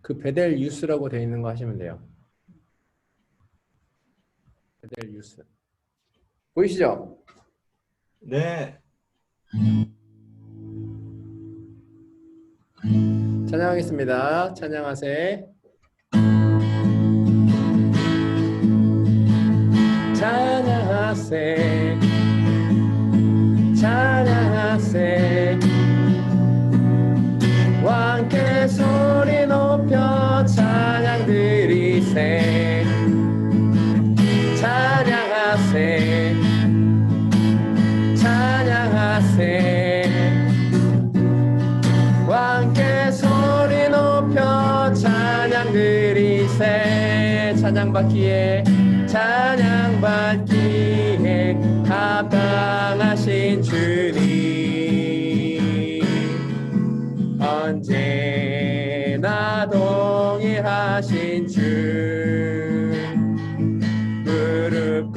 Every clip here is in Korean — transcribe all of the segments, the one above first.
그 베델 유스라고 되어 있는 거 하시면 돼요. 베델 유스. 보이시죠? 네. 찬양하겠습니다. 찬양하세. 찬양하세. 찬양하세. 왕께 소리 높여 찬양 드리세. 찬양하세. 찬양하세. 왕께 소리 높여 찬양 드리세. 찬양받기에 찬양받기에 합당하신 주님, 언제나 동일하신 주, 무릎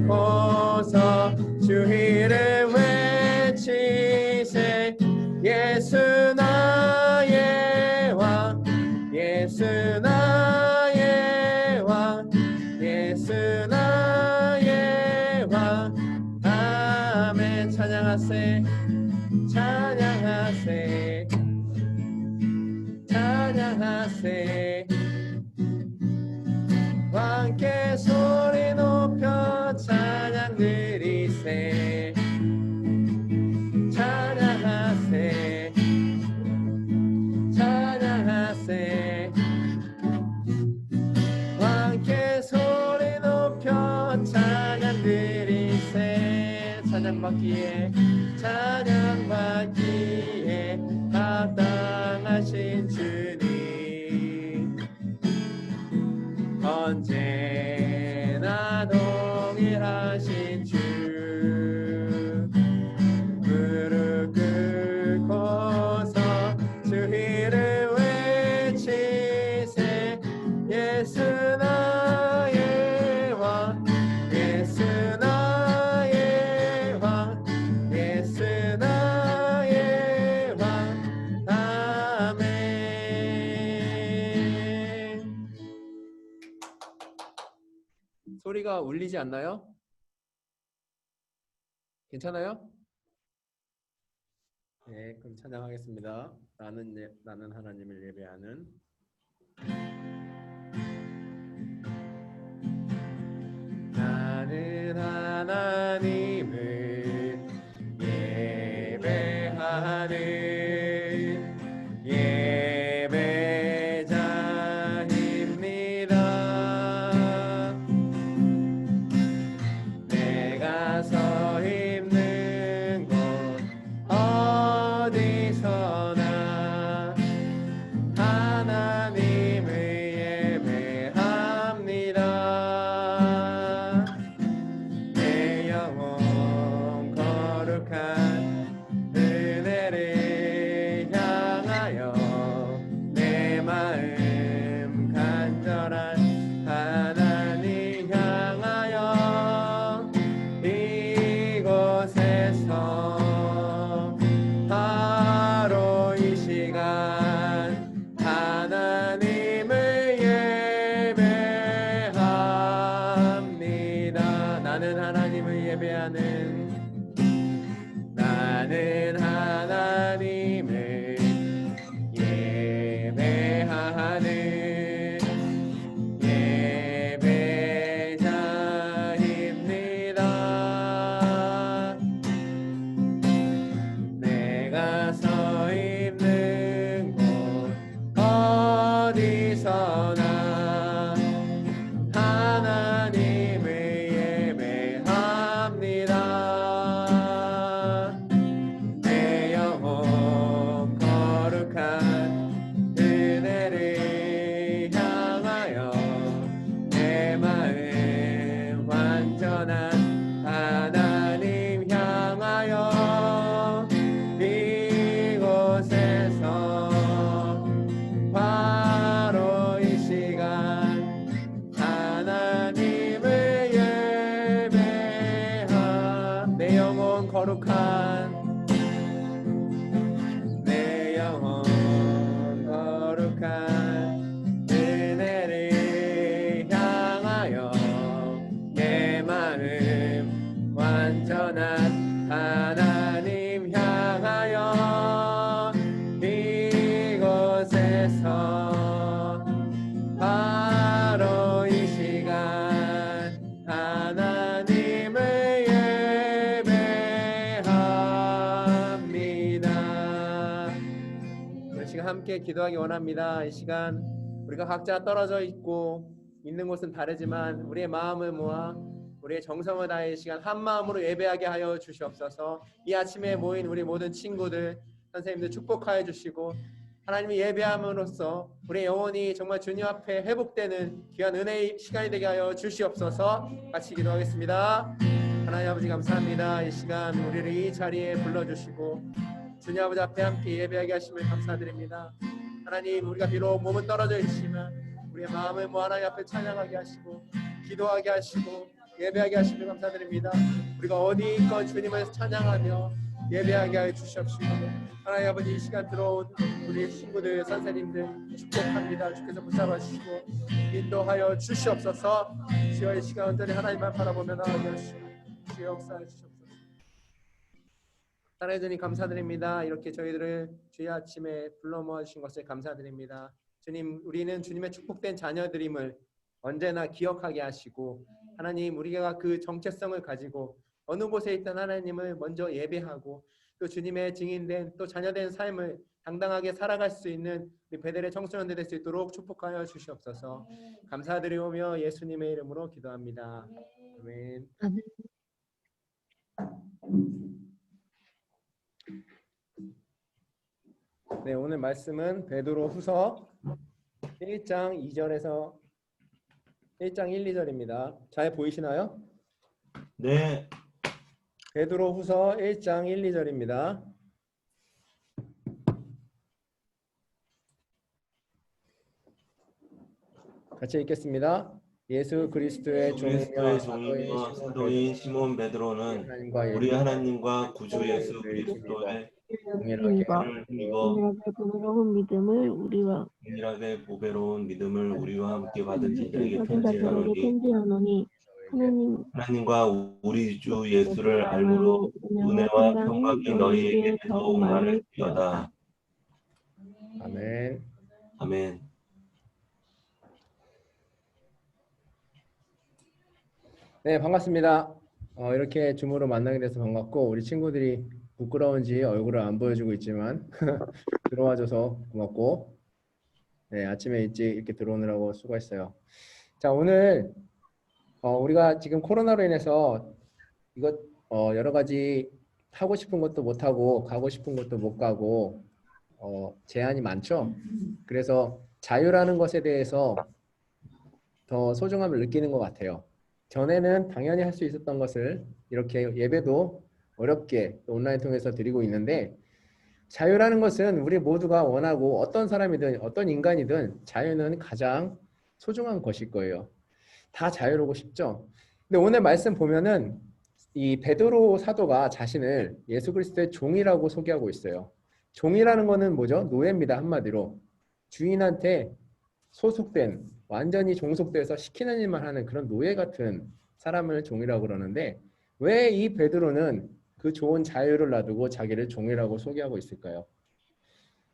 꿇고서 주 이름 외치세. 예수 나의 왕, 예수 나의 왕, 예수 나의 왕. 아멘. 찬양하세. 찬양하세. 찬양하세. 왕께 소리 높여 찬양 드리세. 찬양하세. 찬양하세. 왕께 소리 높여 찬양 드리세. 찬양받기에 찬양받기에 합당하신 주님, 언제나 동일하신 주, 무릎 꿇고서 주 이름 외치세. 예수 나의 왕, 예수 나의 왕, 예수 나의 왕. 아멘. 소리가 울리지 않나요? 괜찮아요? 네, 그럼 찬양하겠습니다. 나는 하나님을 예배하는. 나는 하나님을 예배하는 예배자입니다. 내가 서 있는 곳 어디서나 하나님을 예배합니다. 내 영혼 거룩한 은혜를 향하여 내 마음 간절한 하나님 향하여 이곳에서 바로 이 시간 하나님을 예배합니다. 나는 하나님을 예배하는, 나는 하나님을 예배하는 예배자입니다. 내가 서 있는 곳 어디서나 하나님을 예배합니다. 내 영혼 거룩한 은혜를 향하여 내 마음 완전한 하나님 향하여 이곳에서 바로 이 시간 하나님을 예배하. 내 영혼 거룩한, 내 영혼 위해서 바로 이 시간 하나님을 예배합니다. 이 시간 함께 기도하기 원합니다. 이 시간 우리가 각자 떨어져 있고 있는 곳은 다르지만 우리의 마음을 모아 우리의 정성을 다해 이 시간 한 마음으로 예배하게 하여 주시옵소서. 이 아침에 모인 우리 모든 친구들 선생님들 축복하여 주시고 하나님이 예배함으로써 우리의 영혼이 정말 주님 앞에 회복되는 귀한 은혜의 시간이 되게 하여 주시옵소서. 같이 기도하겠습니다. 하나님 아버지 감사합니다. 이 시간 우리를 이 자리에 불러주시고 주님 아버지 앞에 함께 예배하게 하심을 감사드립니다. 하나님 우리가 비록 몸은 떨어져 있지만 우리의 마음을 하나님 앞에 찬양하게 하시고 기도하게 하시고 예배하게 하심을 감사드립니다. 우리가 어디 있건 주님을 찬양하며 예배하게 하여 주시옵시고 하나님 아버지 이 시간 들어온 우리 친구들 선생님들 축복합니다. 주께서 붙잡아 주시고 인도하여 주시옵소서. 주여 이 시간 온전히 하나님만 바라보며 나아가 주시고 주여 역사해 주시옵소서. 사랑해 주님 감사드립니다. 이렇게 저희들을 주의 아침에 불러 모아주신 것을 감사드립니다. 주님 우리는 주님의 축복된 자녀들임을 언제나 기억하게 하시고 하나님 우리가 그 정체성을 가지고 어느 곳에 있던 하나님을 먼저 예배하고 또 주님의 증인된 또 자녀된 삶을 당당하게 살아갈 수 있는 우리 베델의 청소년들 될 수 있도록 축복하여 주시옵소서. 감사드리오며 예수님의 이름으로 기도합니다. 아멘. 네, 오늘 말씀은 베드로후서 1장 2절에서 1장 1, 2절입니다. 잘 보이시나요? 네. 베드로후서 1장 1, 2절입니다. 같이 읽겠습니다. 예수 그리스도의 종이며 사도인 시몬 베드로는 우리 하나님과 구주 예수 그리스도의 동일하게 보배로운 믿음을 우리와 함께 받은 자들에게 편지하노니 하나님과 우리 주 예수를 알므로 은혜와 평강이 너희에게 더욱 많을지어다. 아멘. 아멘. 네, 반갑습니다. 이렇게 줌으로 만나게 돼서 반갑고 우리 친구들이 부끄러운지 얼굴을 안 보여주고 있지만 들어와줘서 고맙고 네, 아침에 일찍 이렇게 들어오느라고 수고했어요. 자, 오늘 우리가 지금 코로나로 인해서 이것 여러 가지 하고 싶은 것도 못 하고 가고 싶은 것도 못 가고 제한이 많죠. 그래서 자유라는 것에 대해서 더 소중함을 느끼는 것 같아요. 전에는 당연히 할 수 있었던 것을 이렇게 예배도 어렵게 온라인 통해서 드리고 있는데 자유라는 것은 우리 모두가 원하고 어떤 사람이든 어떤 인간이든 자유는 가장 소중한 것일 거예요. 다 자유로우고 싶죠. 근데 오늘 말씀 보면은 이 베드로 사도가 자신을 예수 그리스도의 종이라고 소개하고 있어요. 종이라는 거는 뭐죠? 노예입니다. 한마디로 주인한테 소속된 완전히 종속돼서 시키는 일만 하는 그런 노예 같은 사람을 종이라고 그러는데 왜 이 베드로는 그 좋은 자유를 놔두고 자기를 종이라고 소개하고 있을까요?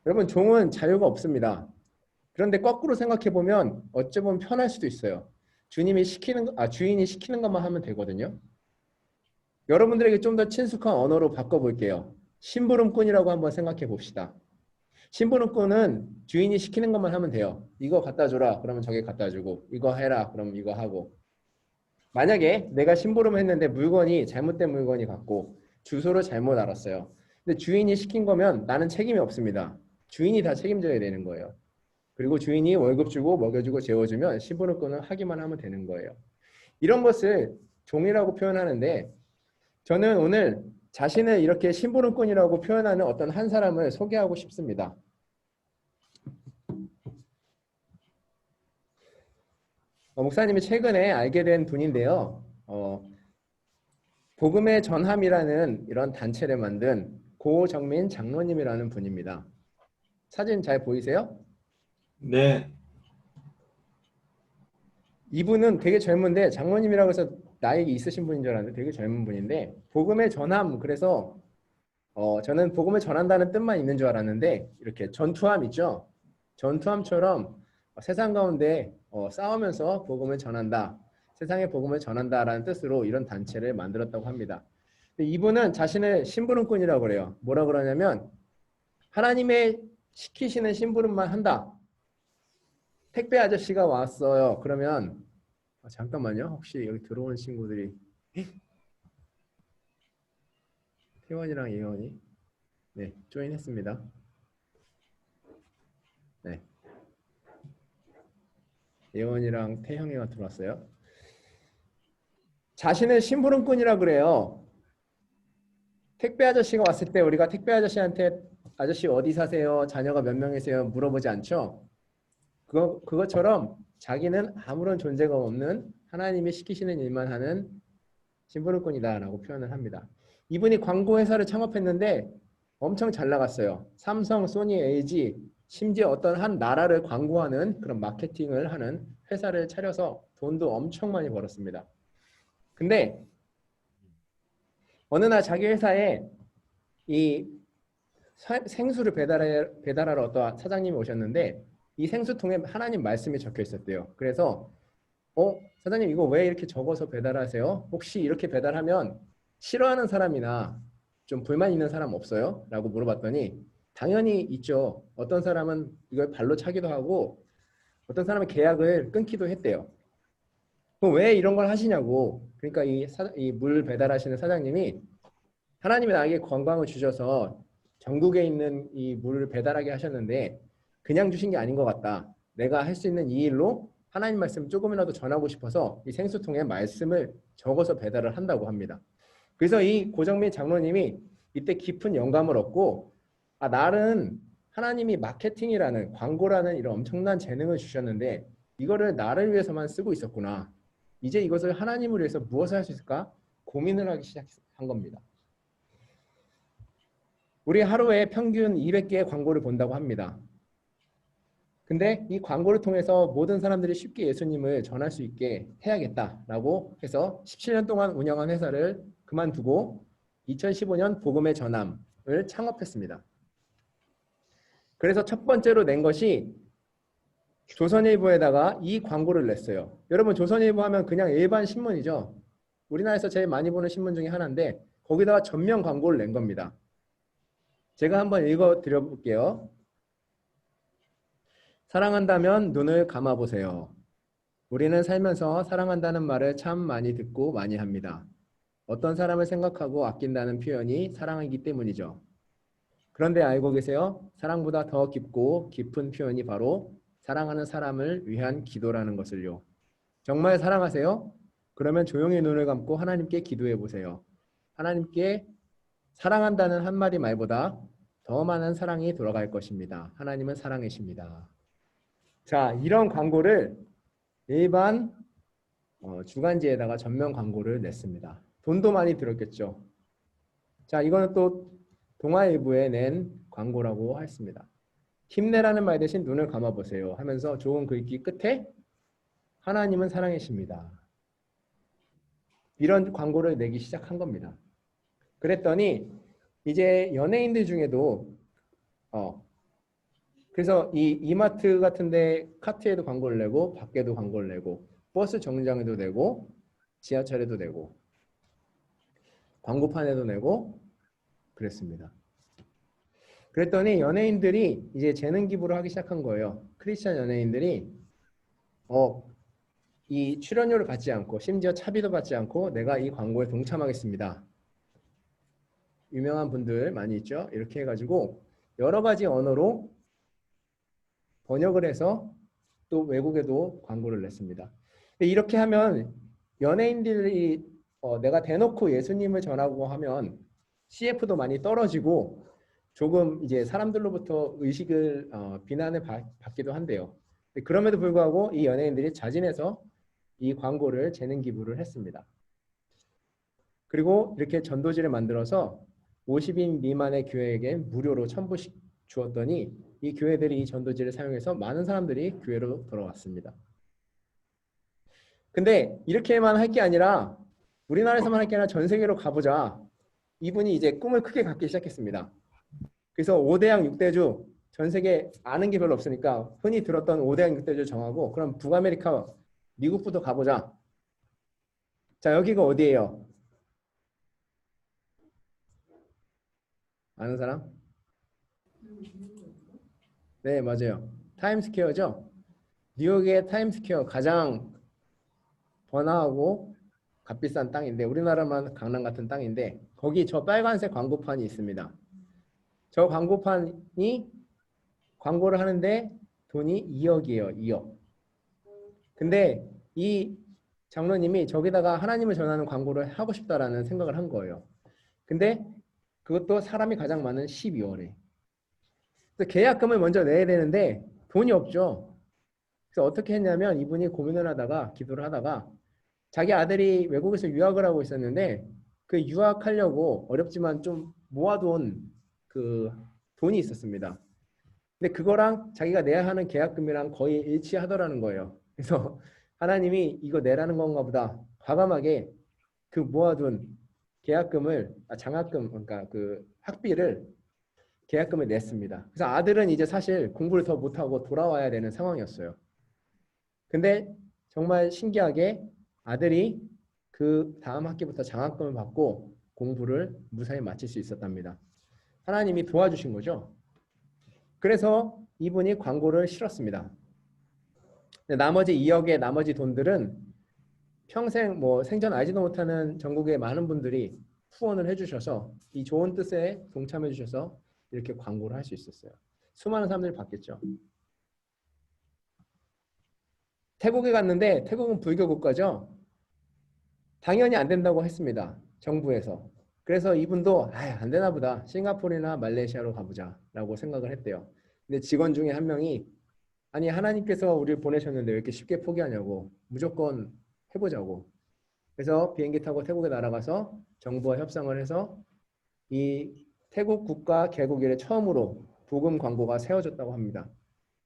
여러분 종은 자유가 없습니다. 그런데 거꾸로 생각해 보면 어찌 보면 편할 수도 있어요. 주인이 시키는 것만 하면 되거든요. 여러분들에게 좀 더 친숙한 언어로 바꿔볼게요. 심부름꾼이라고 한번 생각해 봅시다. 심부름꾼은 주인이 시키는 것만 하면 돼요. 이거 갖다 줘라 그러면 저기 갖다 주고 이거 해라 그러면 이거 하고 만약에 내가 심부름을 했는데 물건이 잘못된 물건이 갖고 주소를 잘못 알았어요. 근데 주인이 시킨 거면 나는 책임이 없습니다. 주인이 다 책임져야 되는 거예요. 그리고 주인이 월급 주고 먹여주고 재워주면 심부름꾼은 하기만 하면 되는 거예요. 이런 것을 종이라고 표현하는데 저는 오늘 자신을 이렇게 심부름꾼이라고 표현하는 어떤 한 사람을 소개하고 싶습니다. 목사님이 최근에 알게 된 분인데요. 복음의 전함이라는 이런 단체를 만든 고정민 장로님이라는 분입니다. 사진 잘 보이세요? 네. 이분은 되게 젊은데 장로님이라고 해서 나이가 있으신 분인 줄 알았는데 되게 젊은 분인데 복음의 전함 그래서 저는 복음을 전한다는 뜻만 있는 줄 알았는데 이렇게 전투함 있죠? 전투함처럼 세상 가운데 싸우면서 복음을 전한다. 세상에 복음을 전한다라는 뜻으로 이런 단체를 만들었다고 합니다. 이분은 자신을 심부름꾼이라고 그래요. 뭐라 그러냐면 하나님의 시키시는 심부름만 한다. 택배 아저씨가 왔어요. 그러면 잠깐만요. 혹시 여기 들어온 친구들이 태원이랑 예원이 네, 조인했습니다. 네. 예원이랑 태형이가 들어왔어요. 자신을 심부름꾼이라 그래요. 택배 아저씨가 왔을 때 우리가 택배 아저씨한테 아저씨 어디 사세요? 자녀가 몇 명이세요? 물어보지 않죠? 그것처럼 자기는 아무런 존재가 없는 하나님이 시키시는 일만 하는 심부름꾼이다라고 표현을 합니다. 이분이 광고 회사를 창업했는데 엄청 잘 나갔어요. 삼성, 소니, LG, 심지어 어떤 한 나라를 광고하는 그런 마케팅을 하는 회사를 차려서 돈도 엄청 많이 벌었습니다. 근데 어느 날 자기 회사에 이 생수를 배달하러 어떤 사장님이 오셨는데 이 생수통에 하나님 말씀이 적혀 있었대요. 그래서 사장님 이거 왜 이렇게 적어서 배달하세요? 혹시 이렇게 배달하면 싫어하는 사람이나 좀 불만 있는 사람 없어요? 라고 물어봤더니 당연히 있죠. 어떤 사람은 이걸 발로 차기도 하고 어떤 사람은 계약을 끊기도 했대요. 그럼 왜 이런 걸 하시냐고. 그러니까 이 물 배달하시는 사장님이 하나님이 나에게 건강을 주셔서 전국에 있는 이 물을 배달하게 하셨는데 그냥 주신 게 아닌 것 같다. 내가 할 수 있는 이 일로 하나님 말씀 조금이라도 전하고 싶어서 이 생수통에 말씀을 적어서 배달을 한다고 합니다. 그래서 이 고정민 장로님이 이때 깊은 영감을 얻고 나는 하나님이 마케팅이라는 광고라는 이런 엄청난 재능을 주셨는데 이거를 나를 위해서만 쓰고 있었구나. 이제 이것을 하나님을 위해서 무엇을 할 수 있을까? 고민을 하기 시작한 겁니다. 우리 하루에 평균 200개의 광고를 본다고 합니다. 근데 이 광고를 통해서 모든 사람들이 쉽게 예수님을 전할 수 있게 해야겠다라고 해서 17년 동안 운영한 회사를 그만두고 2015년 복음의 전함을 창업했습니다. 그래서 첫 번째로 낸 것이 조선일보에다가 이 광고를 냈어요. 여러분 조선일보 하면 그냥 일반 신문이죠. 우리나라에서 제일 많이 보는 신문 중에 하나인데 거기다가 전면 광고를 낸 겁니다. 제가 한번 읽어 드려볼게요. 사랑한다면 눈을 감아보세요. 우리는 살면서 사랑한다는 말을 참 많이 듣고 많이 합니다. 어떤 사람을 생각하고 아낀다는 표현이 사랑이기 때문이죠. 그런데 알고 계세요? 사랑보다 더 깊고 깊은 표현이 바로 사랑하는 사람을 위한 기도라는 것을요. 정말 사랑하세요? 그러면 조용히 눈을 감고 하나님께 기도해 보세요. 하나님께 사랑한다는 한마디 말보다 더 많은 사랑이 돌아갈 것입니다. 하나님은 사랑이십니다. 자, 이런 광고를 일반 주간지에다가 전면 광고를 냈습니다. 돈도 많이 들었겠죠. 자, 이거는 또 동아일보에 낸 광고라고 했습니다. 힘내라는 말 대신 눈을 감아보세요 하면서 좋은 글귀 끝에 하나님은 사랑이십니다. 이런 광고를 내기 시작한 겁니다. 그랬더니 이제 연예인들 중에도 그래서 이 이마트 같은데 카트에도 광고를 내고 밖에도 광고를 내고 버스 정류장에도 내고 지하철에도 내고 광고판에도 내고 그랬습니다. 그랬더니 연예인들이 이제 재능 기부를 하기 시작한 거예요. 크리스찬 연예인들이 이 출연료를 받지 않고 심지어 차비도 받지 않고 내가 이 광고에 동참하겠습니다. 유명한 분들 많이 있죠. 이렇게 해가지고 여러 가지 언어로 번역을 해서 또 외국에도 광고를 냈습니다. 근데 이렇게 하면 연예인들이 내가 대놓고 예수님을 전하고 하면 CF도 많이 떨어지고 조금 이제 사람들로부터 의식을 비난을 받기도 한대요. 그럼에도 불구하고 이 연예인들이 자진해서 이 광고를 재능 기부를 했습니다. 그리고 이렇게 전도지를 만들어서 50인 미만의 교회에게 무료로 1,000부씩 주었더니 이 교회들이 이 전도지를 사용해서 많은 사람들이 교회로 돌아왔습니다. 근데 이렇게만 할 게 아니라 우리나라에서만 할 게 아니라 전 세계로 가보자. 이분이 이제 꿈을 크게 갖기 시작했습니다. 그래서 5대양 6대주 전 세계 아는 게 별로 없으니까 흔히 들었던 5대 응급대를 정하고 그럼 북아메리카 미국부터 가보자. 자, 여기가 어디예요? 아는 사람? 네, 맞아요. 타임스퀘어죠. 뉴욕의 타임스퀘어 가장 번화하고 값비싼 땅인데 우리나라만 강남 같은 땅인데 거기 저 빨간색 광고판이 있습니다. 저 광고판이 광고를 하는데 돈이 2억이에요. 2억. 근데 이 장로님이 저기다가 하나님을 전하는 광고를 하고 싶다라는 생각을 한 거예요. 근데 그것도 사람이 가장 많은 12월에. 그래서 계약금을 먼저 내야 되는데 돈이 없죠. 그래서 어떻게 했냐면 이분이 고민을 하다가 기도를 하다가 자기 아들이 외국에서 유학을 하고 있었는데 그 유학하려고 어렵지만 좀 모아둔 그 돈이 있었습니다. 근데 그거랑 자기가 내야 하는 계약금이랑 거의 일치하더라는 거예요. 그래서 하나님이 이거 내라는 건가 보다 과감하게 그 모아둔 계약금을 장학금 그러니까 그 학비를 계약금을 냈습니다. 그래서 아들은 이제 사실 공부를 더 못하고 돌아와야 되는 상황이었어요. 근데 정말 신기하게 아들이 그 다음 학기부터 장학금을 받고 공부를 무사히 마칠 수 있었답니다. 하나님이 도와주신 거죠. 그래서 이분이 광고를 실었습니다. 나머지 2억의 나머지 돈들은 평생 뭐 생전 알지도 못하는 전국의 많은 분들이 후원을 해주셔서 이 좋은 뜻에 동참해 주셔서 이렇게 광고를 할 수 있었어요. 수많은 사람들이 봤겠죠. 태국에 갔는데 태국은 불교 국가죠. 당연히 안 된다고 했습니다. 정부에서. 그래서 이분도 안 되나 보다. 싱가포르나 말레이시아로 가보자 라고 생각을 했대요. 근데 직원 중에 한 명이 아니 하나님께서 우리를 보내셨는데 왜 이렇게 쉽게 포기하냐고 무조건 해보자고. 그래서 비행기 타고 태국에 날아가서 정부와 협상을 해서 이 태국 국가 개국 이래 처음으로 복음 광고가 세워졌다고 합니다.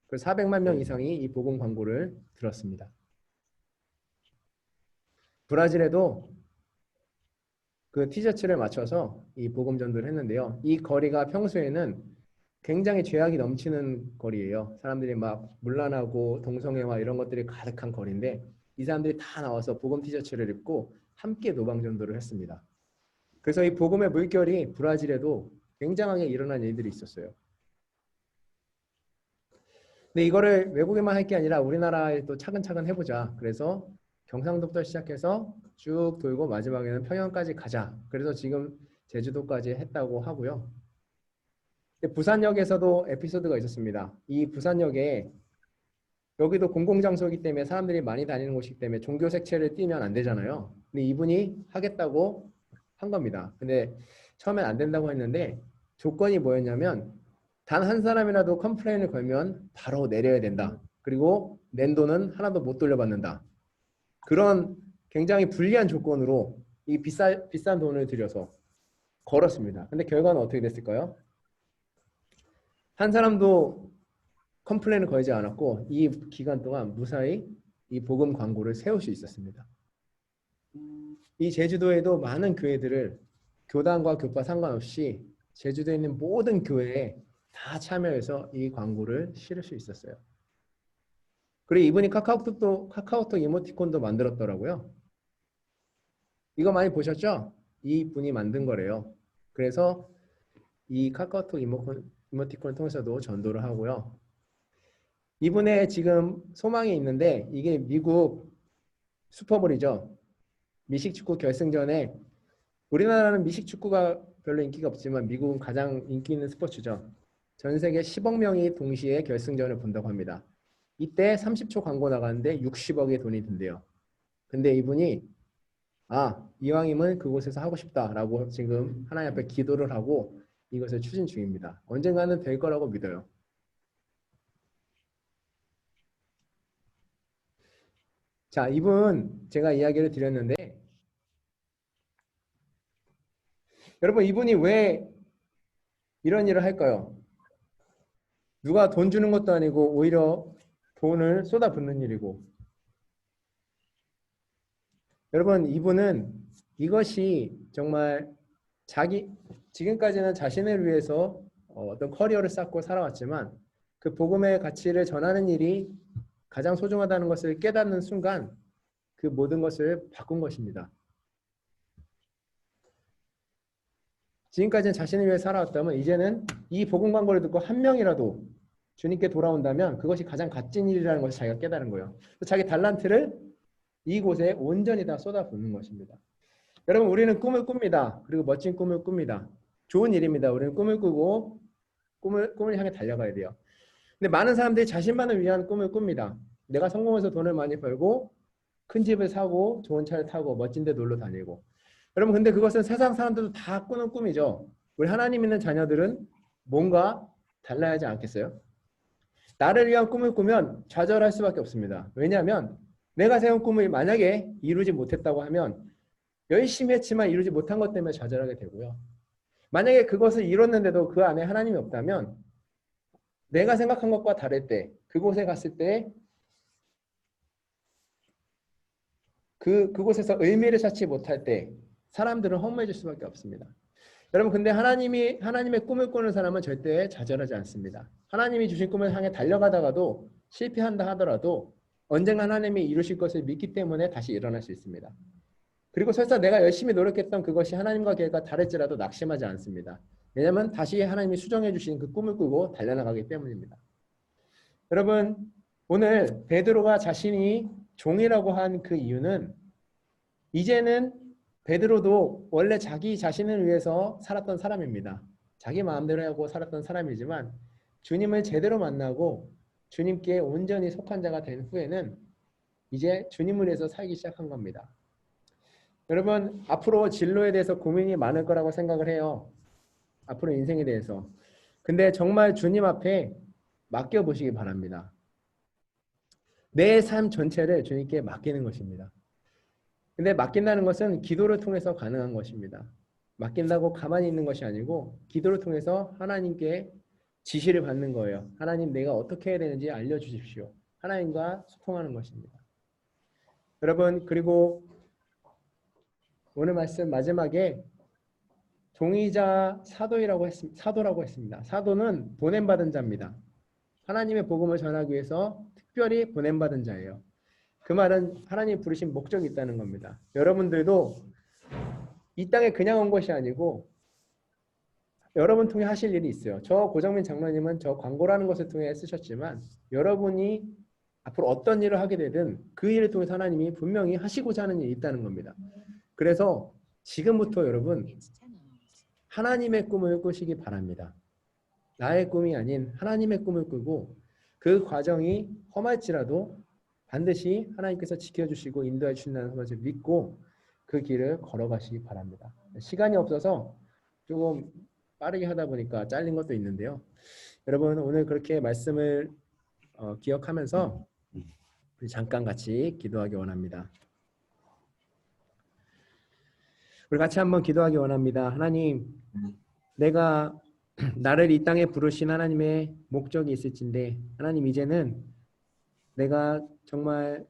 그래서 400만 명 이상이 이 복음 광고를 들었습니다. 브라질에도 그 티셔츠를 맞춰서 이 복음 전도를 했는데요. 이 거리가 평소에는 굉장히 죄악이 넘치는 거리예요. 사람들이 막 문란하고 동성애와 이런 것들이 가득한 거리인데 이 사람들이 다 나와서 복음 티셔츠를 입고 함께 노방 전도를 했습니다. 그래서 이 복음의 물결이 브라질에도 굉장하게 일어난 일들이 있었어요. 근데 이거를 외국에만 할 게 아니라 우리나라에도 차근차근 해보자. 그래서 경상도부터 시작해서 쭉 돌고 마지막에는 평양까지 가자. 그래서 지금 제주도까지 했다고 하고요. 부산역에서도 에피소드가 있었습니다. 이 부산역에 여기도 공공장소이기 때문에 사람들이 많이 다니는 곳이기 때문에 종교 색채를 띠면 안 되잖아요. 근데 이분이 하겠다고 한 겁니다. 근데 처음엔 안 된다고 했는데 조건이 뭐였냐면 단 한 사람이라도 컴플레인을 걸면 바로 내려야 된다. 그리고 낸 돈은 하나도 못 돌려받는다. 그런 굉장히 불리한 조건으로 이 비싼 돈을 들여서 걸었습니다. 근데 결과는 어떻게 됐을까요? 한 사람도 컴플레인을 걸지 않았고 이 기간 동안 무사히 이 복음 광고를 세울 수 있었습니다. 이 제주도에도 많은 교회들을 교단과 교파 상관없이 제주도에 있는 모든 교회에 다 참여해서 이 광고를 실을 수 있었어요. 그리고 이분이 카카오톡 이모티콘도 만들었더라고요. 이거 많이 보셨죠? 이 분이 만든 거래요. 그래서 이 카카오톡 이모티콘을 통해서도 전도를 하고요. 이분의 지금 소망이 있는데 이게 미국 슈퍼볼이죠. 미식축구 결승전에 우리나라는 미식축구가 별로 인기가 없지만 미국은 가장 인기 있는 스포츠죠. 전 세계 10억 명이 동시에 결승전을 본다고 합니다. 이때 30초 광고 나가는데 60억의 돈이 든대요. 근데 이분이 이왕이면 그곳에서 하고 싶다라고 지금 하나님 앞에 기도를 하고 이것을 추진 중입니다. 언젠가는 될 거라고 믿어요. 자, 이분 제가 이야기를 드렸는데 여러분 이분이 왜 이런 일을 할까요? 누가 돈 주는 것도 아니고 오히려 돈을 쏟아붓는 일이고 여러분 이분은 이것이 정말 지금까지는 자신을 위해서 어떤 커리어를 쌓고 살아왔지만 그 복음의 가치를 전하는 일이 가장 소중하다는 것을 깨닫는 순간 그 모든 것을 바꾼 것입니다. 지금까지는 자신을 위해 살아왔다면 이제는 이 복음 광고를 듣고 한 명이라도 주님께 돌아온다면 그것이 가장 값진 일이라는 것을 자기가 깨달은 거예요. 자기 달란트를 이곳에 온전히 다 쏟아붓는 것입니다. 여러분, 우리는 꿈을 꿉니다. 그리고 멋진 꿈을 꿉니다. 좋은 일입니다. 우리는 꿈을 꾸고 꿈을 향해 달려가야 돼요. 근데 많은 사람들이 자신만을 위한 꿈을 꿉니다. 내가 성공해서 돈을 많이 벌고 큰 집을 사고 좋은 차를 타고 멋진 데 놀러 다니고. 여러분, 근데 그것은 세상 사람들도 다 꾸는 꿈이죠. 우리 하나님 있는 자녀들은 뭔가 달라야 하지 않겠어요? 나를 위한 꿈을 꾸면 좌절할 수밖에 없습니다. 왜냐하면 내가 세운 꿈을 만약에 이루지 못했다고 하면 열심히 했지만 이루지 못한 것 때문에 좌절하게 되고요. 만약에 그것을 이뤘는데도 그 안에 하나님이 없다면 내가 생각한 것과 다를 때 그곳에 갔을 때 그곳에서 의미를 찾지 못할 때 사람들은 허무해질 수밖에 없습니다. 여러분, 근데 하나님의 꿈을 꾸는 사람은 절대 좌절하지 않습니다. 하나님이 주신 꿈을 향해 달려가다가도 실패한다 하더라도 언젠가 하나님이 이루실 것을 믿기 때문에 다시 일어날 수 있습니다. 그리고 설사 내가 열심히 노력했던 그것이 하나님과 계획과 다를지라도 낙심하지 않습니다. 왜냐하면 다시 하나님이 수정해 주신 그 꿈을 꾸고 달려나가기 때문입니다. 여러분, 오늘 베드로가 자신이 종이라고 한 그 이유는 이제는 베드로도 원래 자기 자신을 위해서 살았던 사람입니다. 자기 마음대로 하고 살았던 사람이지만 주님을 제대로 만나고 주님께 온전히 속한 자가 된 후에는 이제 주님을 위해서 살기 시작한 겁니다. 여러분, 앞으로 진로에 대해서 고민이 많을 거라고 생각을 해요. 앞으로 인생에 대해서. 근데 정말 주님 앞에 맡겨보시기 바랍니다. 내 삶 전체를 주님께 맡기는 것입니다. 근데 맡긴다는 것은 기도를 통해서 가능한 것입니다. 맡긴다고 가만히 있는 것이 아니고 기도를 통해서 하나님께 지시를 받는 거예요. 하나님, 내가 어떻게 해야 되는지 알려주십시오. 하나님과 소통하는 것입니다. 여러분, 그리고 오늘 말씀 마지막에 종이자 사도라고 했습니다. 사도는 보냄받은 자입니다. 하나님의 복음을 전하기 위해서 특별히 보냄받은 자예요. 그 말은 하나님이 부르신 목적이 있다는 겁니다. 여러분들도 이 땅에 그냥 온 것이 아니고 여러분 통해 하실 일이 있어요. 저 고정민 장로님은 저 광고라는 것을 통해 쓰셨지만 여러분이 앞으로 어떤 일을 하게 되든 그 일을 통해서 하나님이 분명히 하시고자 하는 일이 있다는 겁니다. 그래서 지금부터 여러분 하나님의 꿈을 꾸시기 바랍니다. 나의 꿈이 아닌 하나님의 꿈을 꾸고 그 과정이 험할지라도 반드시 하나님께서 지켜주시고 인도해 주신다는 것을 믿고 그 길을 걸어가시기 바랍니다. 시간이 없어서 조금 빠르게 하다 보니까 잘린 것도 있는데요. 여러분, 오늘 그렇게 말씀을 기억하면서 우리 잠깐 같이 기도하기 원합니다. 우리 같이 한번 기도하기 원합니다. 하나님, 내가 나를 이 땅에 부르신 하나님의 목적이 있을진데 하나님, 이제는 내가 정말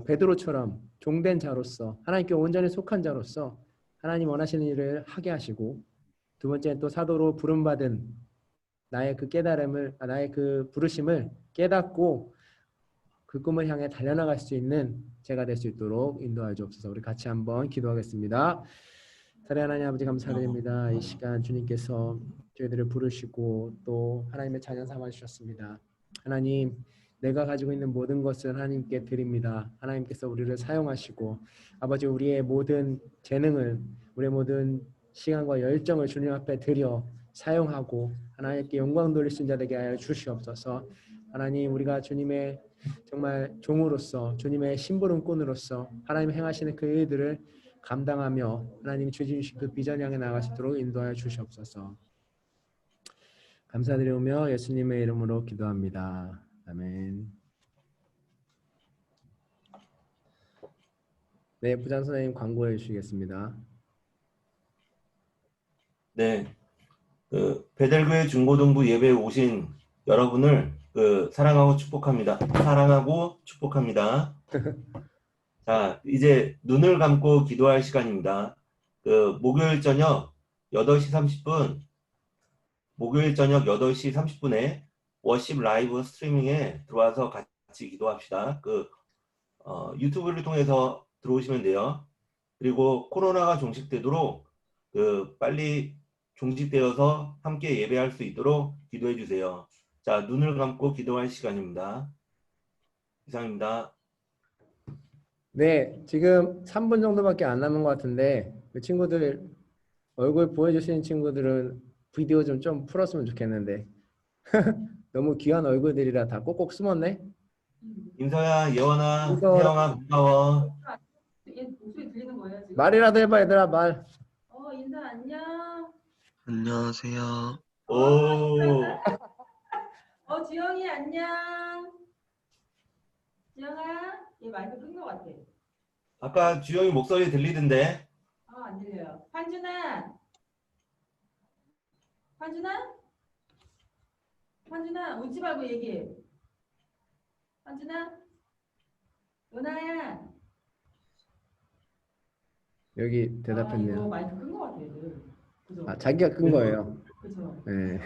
베드로처럼 종된 자로서 하나님께 온전히 속한 자로서 하나님 원하시는 일을 하게 하시고, 두 번째는 또 사도로 부름받은 나의 그 깨달음을, 나의 그 부르심을 깨닫고 그 꿈을 향해 달려나갈 수 있는 제가 될 수 있도록 인도하여 주옵소서. 우리 같이 한번 기도하겠습니다. 사랑하는 하나님 아버지, 감사드립니다. 이 시간 주님께서 저희들을 부르시고 또 하나님의 자녀 삼아 주셨습니다. 하나님, 내가 가지고 있는 모든 것을 하나님께 드립니다. 하나님께서 우리를 사용하시고 아버지, 우리의 모든 재능을, 우리의 모든 시간과 열정을 주님 앞에 드려 사용하고 하나님께 영광 돌릴 수 있는 자 되게 하여 주시옵소서. 하나님, 우리가 주님의 정말 종으로서, 주님의 심부름꾼으로서 하나님 행하시는 그 일들을 감당하며 하나님이 주신 그 비전 향해 나아갈 수 있도록 인도하여 주시옵소서. 감사드리며 예수님의 이름으로 기도합니다. 아멘. 네, 부장 선생님 광고해 주시겠습니다. 네, 베델교회 중고등부 예배에 오신 여러분을 사랑하고 축복합니다. 사랑하고 축복합니다. 자, 이제 눈을 감고 기도할 시간입니다. 목요일 저녁 8시 30분 목요일 저녁 8시 30분에 워십 라이브 스트리밍에 들어와서 같이 기도합시다. 유튜브를 통해서 들어오시면 돼요. 그리고 코로나가 종식되도록 빨리 종식되어서 함께 예배할 수 있도록 기도해 주세요. 자, 눈을 감고 기도할 시간입니다. 이상입니다. 네, 지금 3분 정도밖에 안 남은 것 같은데 그 친구들 얼굴 보여주시는 친구들은 비디오 좀 풀었으면 좋겠는데 너무 귀한 얼굴들이라 다 꼭꼭 숨었네. 임서야, 예원아, 그래서 태영아, 반가워. 얘 목소리 들리는 거예요, 지금? 말이라도 해봐 얘들아 말. 인사 안녕. 안녕하세요. 오, 지영이 안녕. 지영아, 얘 마이크 끈 거 같아. 아까 주영이 목소리 들리던데? 안 들려요. 환준아. 환준아? 환준아, 웃지 말고 얘기해. 환준아? 연아야. 여기 이거 대답했네요. 마이크 끈 거 같아, 얘들. 그죠? 아 자기가 끈 거예요. 그죠? 네.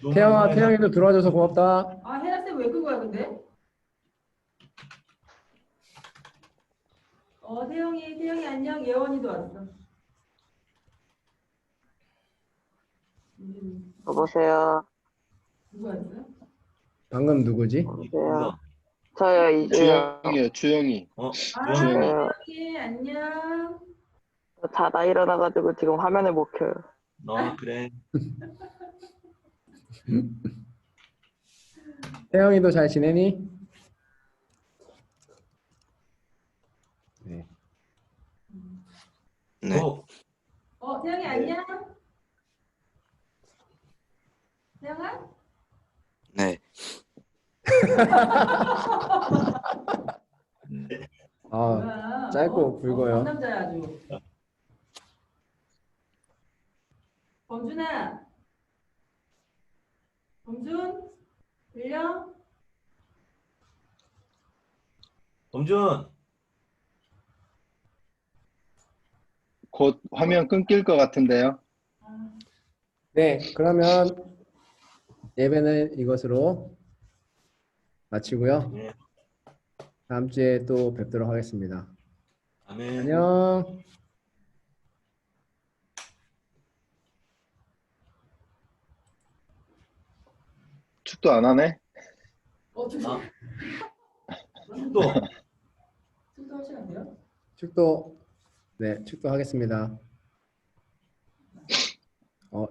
너무 태영이도 들어와줘서 고맙다. 혜라쌤 왜 끈 거야, 근데? 태영이 안녕. 예원이도 왔어. 여보세요. 누구였어요? 방금 누구지? 여보세요. 저요, 이주영. 주영이. 주영이. 태영이 안녕. 자다 일어나가지고 지금 화면을 못 켜요. 그래. 태영이도 잘 지내니? 네. 네. 태영이 안녕. 태영아? 네. 아 짧고 굵어요. 남자야 아주. 범준아. 범준? 들려? 범준, 곧 화면 끊길 것 같은데요. 네, 그러면 예배는 이것으로 마치고요. 네. 다음 주에 또 뵙도록 하겠습니다. 아멘. 안녕. 축도 안 하네. 축도. 또, 축도 할 시간 돼요? 네, 축도하겠습니다.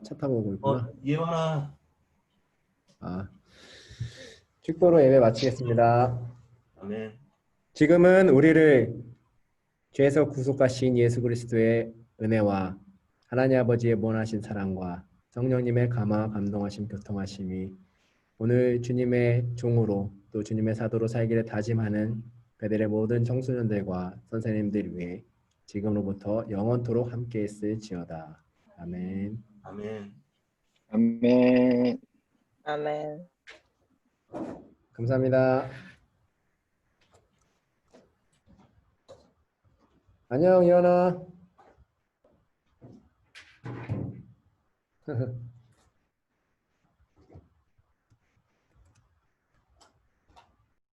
차 타고 오고 있구나. 예원아, 축도로 예배 마치겠습니다. 아멘. 지금은 우리를 죄에서 구속하신 예수 그리스도의 은혜와 하나님 아버지의 무한하신 사랑과 성령님의 감화 감동하심 교통하심이 오늘 주님의 종으로 또 주님의 사도로 살기를 다짐하는 베델의 모든 청소년들과 선생님들 위해 지금으로부터 영원토록 함께 있을지어다. 아멘. 아멘. 아멘. 아멘. 감사합니다. 안녕 이현아.